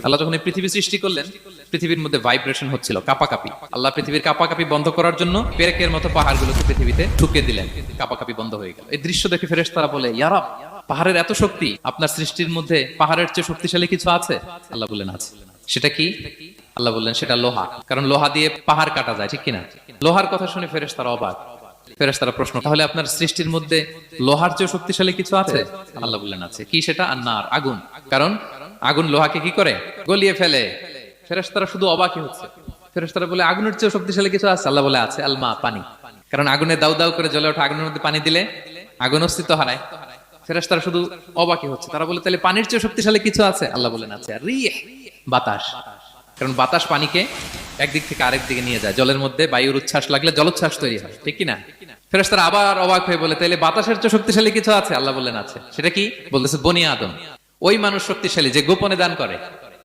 আল্লাহ যখন এই পৃথিবী সৃষ্টি করলেন, পৃথিবীর মধ্যে ভাইব্রেশন হচ্ছিল, কাপাকাপি। আল্লাহ পৃথিবীর কাপাকাপি বন্ধ করার জন্য পেরেকের মতো পাহাড়গুলোকে পৃথিবীতে ঠুকে দিলেন, কাপাকাপি বন্ধ হয়ে গেল। এই দৃশ্য দেখে ফেরেশতারা বলে, ইয়া রাব, পাহাড়ের এত শক্তি, আপনার সৃষ্টির মধ্যে পাহাড়ের চেয়ে শক্তিশালী কিছু আছে? আল্লাহ বললেন আছে। সেটা কি? আল্লাহ বললেন সেটা লোহা, কারণ লোহা দিয়ে পাহাড় কাটা যায়, ঠিক কিনা? লোহার কথা শুনে ফেরেশতারা অবাক। ফেরেশতারা প্রশ্ন, তাহলে আপনার সৃষ্টির মধ্যে লোহার চেয়ে শক্তিশালী কিছু আছে? আল্লাহ বললেন আছে। কি সেটা? আন্নার, আগুন। কারণ আগুন লোহাকে কি করে? গলিয়ে ফেলে। ফেরেশতারা শুধু অবাকই হচ্ছে। ফেরেশতারা বলে, আগুনের চেয়ে শক্তিশালী কিছু আছে? আল্লাহ বলে আছে, আলমা, পানি। কারণ আগুনে দাউ দাউ করে জ্বলে ওঠা আগুনের মধ্যে পানি দিলে আগুন অস্তিত্ব হারায়। ফেরেশতারা শুধু অবাকই হচ্ছে। তারা বলে, তাহলে পানির চেয়ে শক্তিশালী কিছু আছে? আল্লাহ বলেন আছে, রিহ, বাতাস। কারণ বাতাস পানিকে একদিক থেকে আরেক দিকে নিয়ে যায়। জলের মধ্যে বায়ুর উচ্ছ্বাস লাগলে জলোচ্ছ্বাস তৈরি হয়, ঠিক কিনা? ফেরেশতারা আবার অবাক হয়ে বলে, তাহলে বাতাসের চেয়ে শক্তিশালী কিছু আছে? আল্লাহ বললেন আছে। সেটা কি? বলতেছে বনি আদম। ওই মানুষ শক্তিশালী যে গোপনে দান করে।